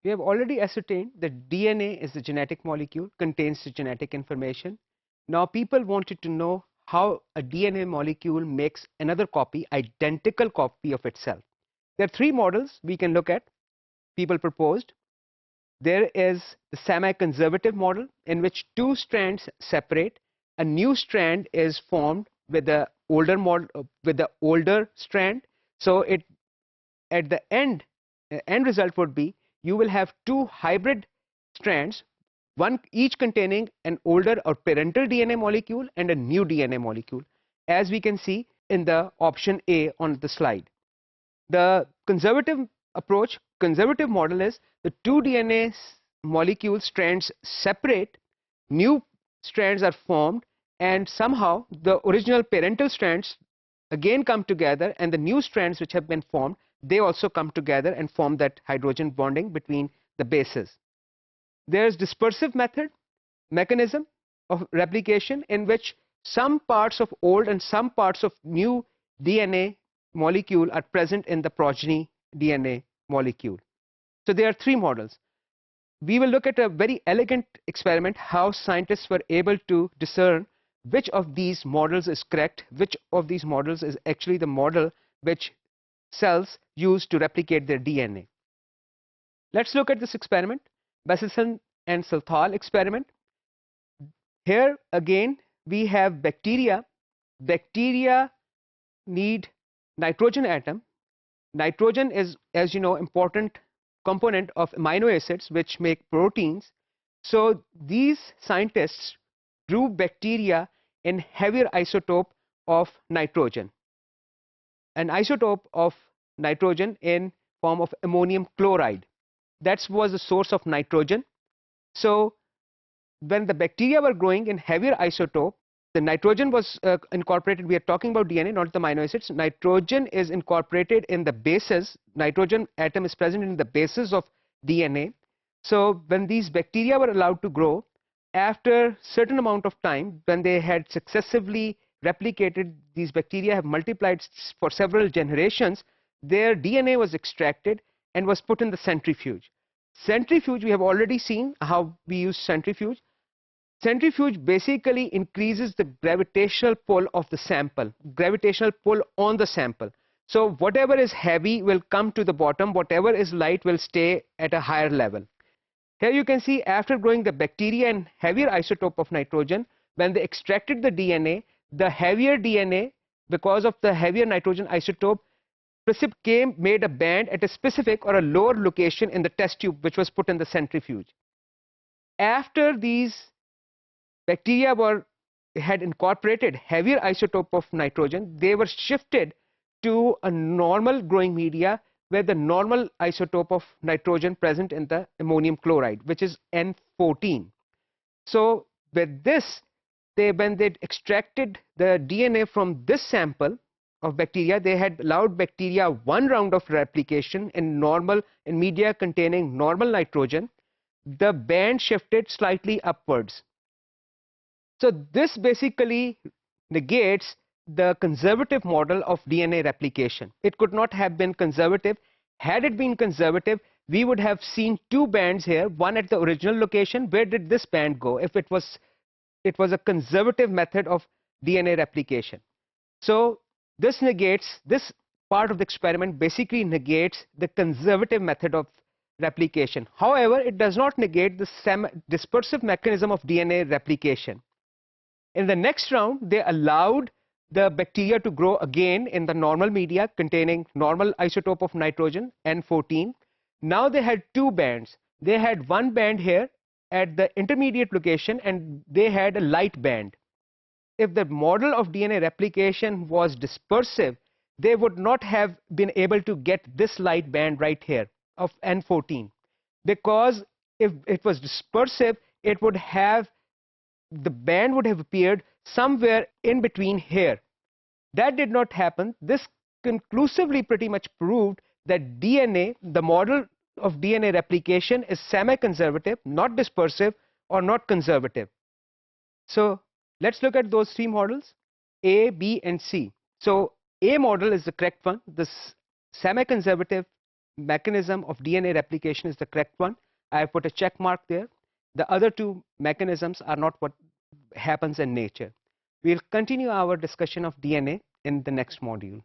We have already ascertained that DNA is the genetic molecule, contains the genetic information. Now people wanted to know how a DNA molecule makes another copy, identical copy of itself. There are three models we can look at, people proposed. There is the semi-conservative model in which two strands separate, a new strand is formed with the older strand. So it at the end result would be you will have two hybrid strands, one each containing an older or parental DNA molecule and a new DNA molecule, as we can see in the option A on the slide. The conservative model is the two DNA molecule strands separate, new strands are formed, and somehow the original parental strands again come together, and the new strands which have been formed, they also come together and form that hydrogen bonding between the bases. There is dispersive mechanism of replication in which some parts of old and some parts of new DNA molecule are present in the progeny DNA molecule. So there are three models. We will look at a very elegant experiment how scientists were able to discern which of these models is correct, which of these models is actually the model which cells use to replicate their DNA. Let's look at this experiment, Basselson and Salthal experiment. Here again we have bacteria. Bacteria need nitrogen atom. Nitrogen is, as you know, important component of amino acids which make proteins. So these scientists grew bacteria in heavier isotope of nitrogen, an isotope of nitrogen in form of ammonium chloride. That was the source of nitrogen. So when the bacteria were growing in heavier isotope, the nitrogen was incorporated. We are talking about DNA, not the amino acids. Nitrogen is incorporated in the bases. Nitrogen atom is present in the bases of DNA. So when these bacteria were allowed to grow, after certain amount of time, when they had successively replicated, these bacteria have multiplied for several generations, their DNA was extracted and was put in the centrifuge. Centrifuge, we have already seen how we use centrifuge. Centrifuge basically increases the gravitational pull of the sample, gravitational pull on the sample. So whatever is heavy will come to the bottom, whatever is light will stay at a higher level. Here you can see after growing the bacteria in heavier isotope of nitrogen, when they extracted the DNA, the heavier DNA, because of the heavier nitrogen isotope, made a band at a specific or a lower location in the test tube which was put in the centrifuge. After these bacteria had incorporated heavier isotope of nitrogen, they were shifted to a normal growing media where the normal isotope of nitrogen present in the ammonium chloride, which is N14. So with this, when they extracted the DNA from this sample of bacteria, they had allowed bacteria one round of replication in media containing normal nitrogen. The band shifted slightly upwards. So this basically negates the conservative model of DNA replication. It could not have been conservative. Had it been conservative, we would have seen two bands here, one at the original location. Where did this band go if it was a conservative method of DNA replication? So this part of the experiment basically negates the conservative method of replication. However, it does not negate the dispersive mechanism of DNA replication. In the next round, they allowed the bacteria to grow again in the normal media containing normal isotope of nitrogen, N14. Now they had two bands. They had one band here at the intermediate location and they had a light band. If the model of DNA replication was dispersive, they would not have been able to get this light band right here of N14, because if it was dispersive, the band would have appeared somewhere in between here. That did not happen. This conclusively pretty much proved that DNA, the model of DNA replication, is semi-conservative, not dispersive or not conservative. So let's look at those three models, A, B, and C. So A model is the correct one. This semi-conservative mechanism of DNA replication is the correct one. I have put a check mark there. The other two mechanisms are not what happens in nature. We'll continue our discussion of DNA in the next module.